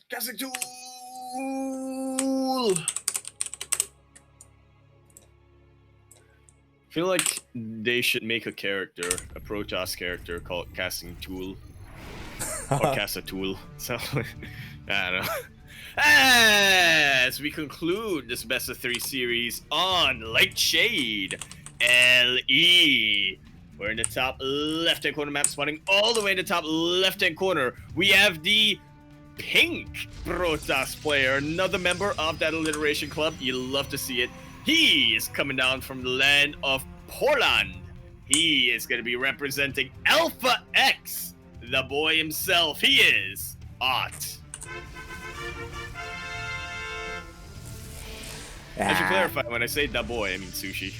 Casting tool. I feel like they should make a character, a Protoss character called Casting Tool. Or Cast a Tool. So, I don't know. As we conclude this best of 3 series on Light Shade LE. We're in the top left-hand corner map, spawning all the way in the top left-hand corner. We have the pink Protoss player, another member of that alliteration club. You love to see it. He is coming down from the land of Poland. He is going to be representing Alpha X, the boy himself. He is ArT. I should clarify, when I say da boy, I mean sushi.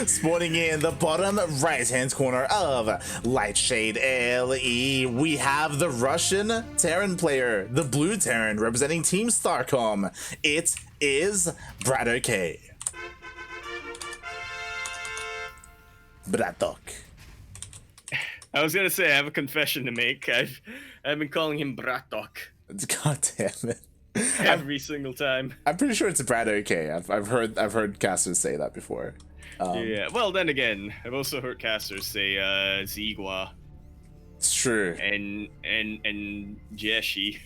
Spawning in the bottom right-hand corner of Light Shade LE, we have the Russian Terran player, the blue Terran, representing Team Starcom. It is BratOK. BratOK. I was gonna say I have a confession to make. I've been calling him BratOK. God damn it. Every single time. I'm pretty sure it's BratOK. I've heard casters say that before. Yeah. Well, then again, I've also heard casters say Zigua. It's true. And Jeshi.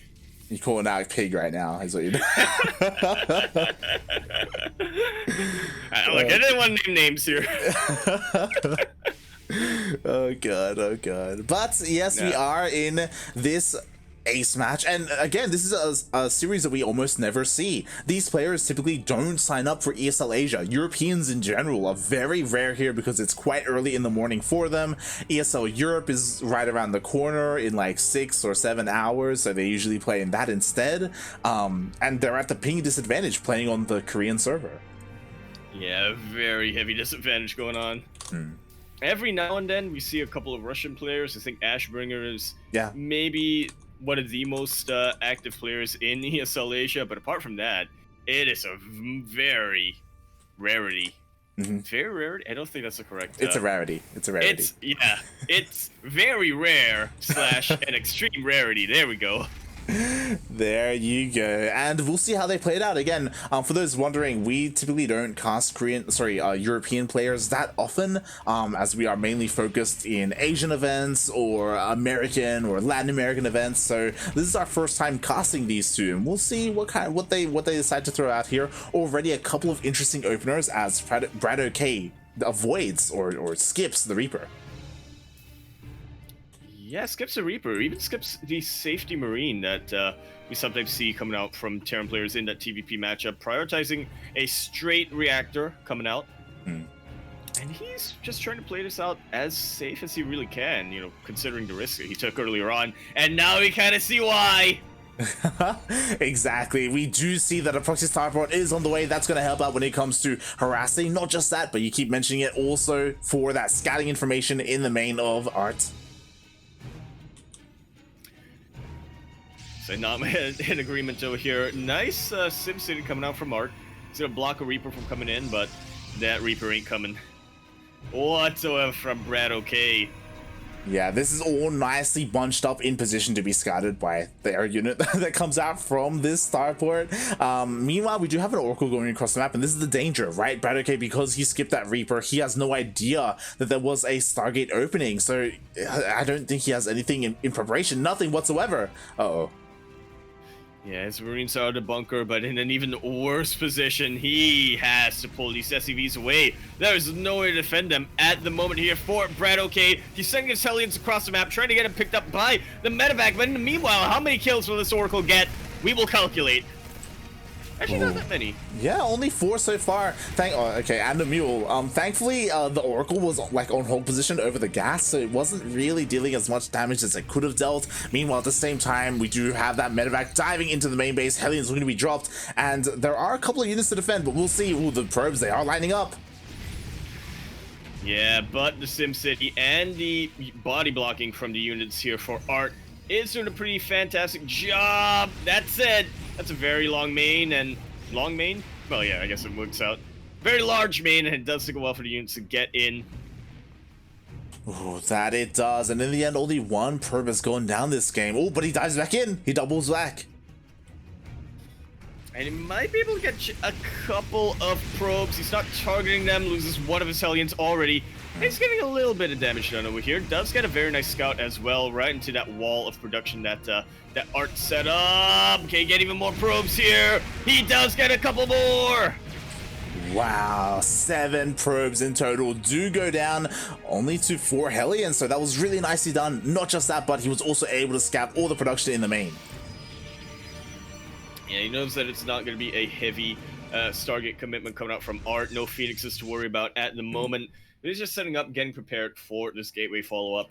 You're calling out pig right now, is what you do. Look, I didn't want to name names here. Oh god. But yes, we are in this ace match, and again, this is a series that we almost never see. These players typically don't sign up for ESL Asia. Europeans in general are very rare here because it's quite early in the morning for them. ESL Europe is right around the corner in like 6 or 7 hours, so they usually play in that instead. And they're at the ping disadvantage playing on the Korean server. Yeah, very heavy disadvantage going on. Every now and then we see a couple of Russian players. I think Ashbringer is maybe one of the most active players in ESL Asia, but apart from that, it is a very rarity. Very rarity? I don't think that's the correct. It's a rarity. It's a rarity. It's very rare / an extreme rarity. There we go. There you go, and we'll see how they play it out. Again, for those wondering, we typically don't cast European players that often, as we are mainly focused in Asian events or American or Latin American events. So this is our first time casting these two, and we'll see what they decide to throw out here. Already a couple of interesting openers as BratOK avoids or skips the Reaper. Yeah, skips a Reaper, even skips the safety Marine that we sometimes see coming out from Terran players in that TvP matchup, prioritizing a straight reactor coming out. And he's just trying to play this out as safe as he really can, you know, considering the risk that he took earlier on. And now we kind of see why. Exactly. We do see that a proxy starport is on the way. That's going to help out when it comes to harassing. Not just that, but you keep mentioning it also for that scouting information in the main of ArT. So not in agreement over here. Nice SimCity coming out from ArT. He's gonna block a Reaper from coming in, but that Reaper ain't coming whatsoever from BratOK. Yeah, this is all nicely bunched up in position to be scouted by the air unit that comes out from this starport. Meanwhile, we do have an Oracle going across the map, and this is the danger, right? BratOK, because he skipped that Reaper, he has no idea that there was a Stargate opening, so I don't think he has anything in preparation, nothing whatsoever. Uh-oh. Yeah, his Marines are out of the bunker, but in an even worse position. He has to pull these SCVs away. There's no way to defend them at the moment here for BratOK. He's sending his Hellions across the map, trying to get him picked up by the medevac. But in the meanwhile, how many kills will this Oracle get? We will calculate. Actually, not that many. Yeah, only 4 so far. And the mule. Thankfully, the Oracle was like on hold position over the gas, so it wasn't really dealing as much damage as it could have dealt. Meanwhile, at the same time, we do have that medevac diving into the main base. Hellions going to be dropped, and there are a couple of units to defend, but we'll see. Ooh, the probes, they are lining up. Yeah, but the SimCity and the body blocking from the units here for ArT is doing a pretty fantastic job. That said, that's a very long main, and long main? Well, yeah, I guess it works out. Very large main, and it does take a while for the units to get in. Oh, that it does. And in the end, only one probe has gone down this game. Oh, but he dives back in. He doubles back. And he might be able to get a couple of probes. He's not targeting them, loses one of his Hellions already. And he's getting a little bit of damage done over here. Does get a very nice scout as well, right into that wall of production that that ArT set up. Can he get even more probes here? He does get a couple more. Wow, 7 probes in total do go down, only to 4 Hellions, so that was really nicely done. Not just that, but he was also able to scap all the production in the main. Yeah, he knows that it's not going to be a heavy Stargate commitment coming out from ArT. No Phoenixes to worry about at the moment. He's just setting up, getting prepared for this Gateway follow-up.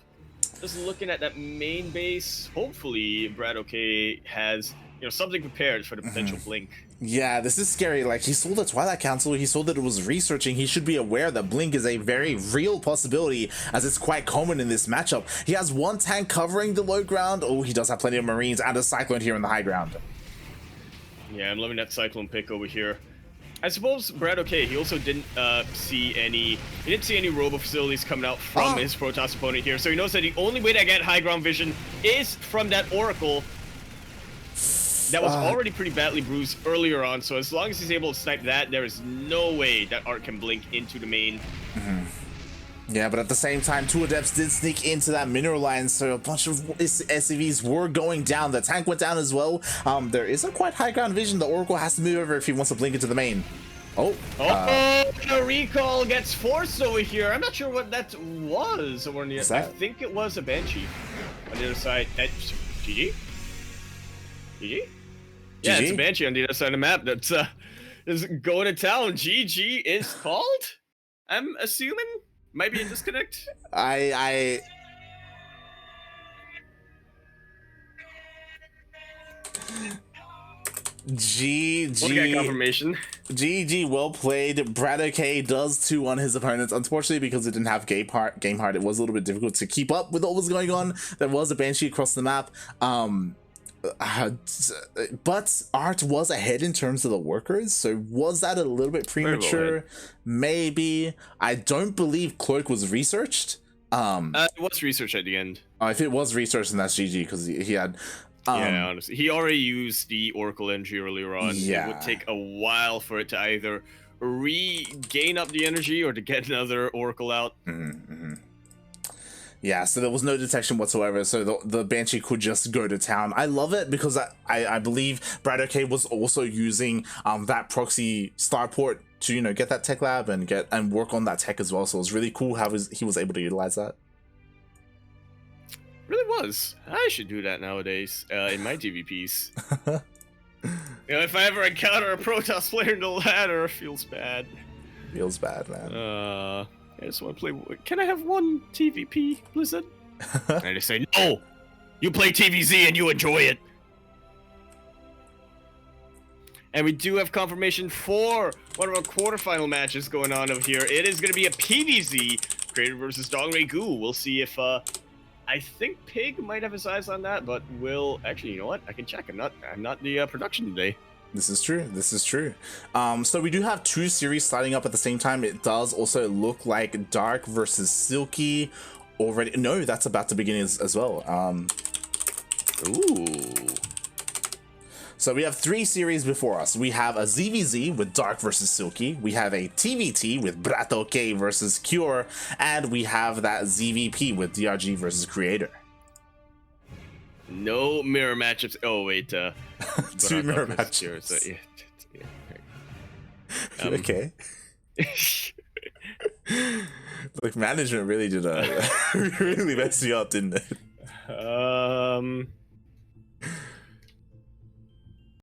Just looking at that main base, hopefully BratOK has something prepared for the potential blink. Yeah, this is scary. Like, he saw the Twilight Council, he saw that it was researching. He should be aware that blink is a very real possibility, as it's quite common in this matchup. He has 1 tank covering the low ground. Oh, he does have plenty of Marines and a Cyclone here in the high ground. Yeah, I'm loving that Cyclone pick over here. I suppose BratOK, he also didn't see any robo facilities coming out from his Protoss opponent here, so he knows that the only way to get high ground vision is from that Oracle that was already pretty badly bruised earlier on. So as long as he's able to snipe that, there is no way that ArT can blink into the main. Yeah, but at the same time, 2 Adepts did sneak into that mineral line, so a bunch of SCVs were going down. The tank went down as well. There isn't quite high ground vision. The Oracle has to move over if he wants to blink into the main. The recall gets forced over here. I'm not sure what that was. Over on the I think it was a Banshee on the other side. GG? GG? Yeah, it's a Banshee on the other side of the map that's is going to town. GG is called? I'm assuming? Might be a disconnect. GG. We'll get confirmation. GG, well played. BratOK does 2 on his opponents. Unfortunately, because it didn't have game heart, it was a little bit difficult to keep up with what was going on. There was a Banshee across the map. But ArT was ahead in terms of the workers, so was that a little bit premature? Maybe. I don't believe Cloak was researched. It was researched at the end. If it was researched, then that's GG, because he had yeah, honestly, he already used the Oracle energy earlier on. Yeah. It would take a while for it to either regain up the energy or to get another Oracle out. Yeah, so there was no detection whatsoever, so the Banshee could just go to town. I love it because I believe BratOK was also using that proxy starport to get that tech lab and work on that tech as well. So it was really cool how he was able to utilize that. Really was. I should do that nowadays in my TvPs. If I ever encounter a Protoss player in the ladder, it feels bad. Feels bad, man. I just want to play. Can I have one TvP, Blizzard? And I just say, no! You play TvZ and you enjoy it! And we do have confirmation for one of our quarterfinal matches going on over here. It is going to be a PvZ, Creator versus Dongray Gu. We'll see if, I think Pig might have his eyes on that, but we'll... Actually, you know what? I can check. I'm not the production today. This is true. This is true. So we do have 2 series starting up at the same time. It does also look like Dark versus Silky already. No, that's about to begin as well. Ooh. So we have 3 series before us. We have a ZVZ with Dark versus Silky. We have a TVT with BratOK versus Cure. And we have that ZVP with DRG versus Creator. No mirror matchups. Oh, wait. 2 mirror matchups. So, yeah. Okay. Like, management really did really messed you up, didn't it?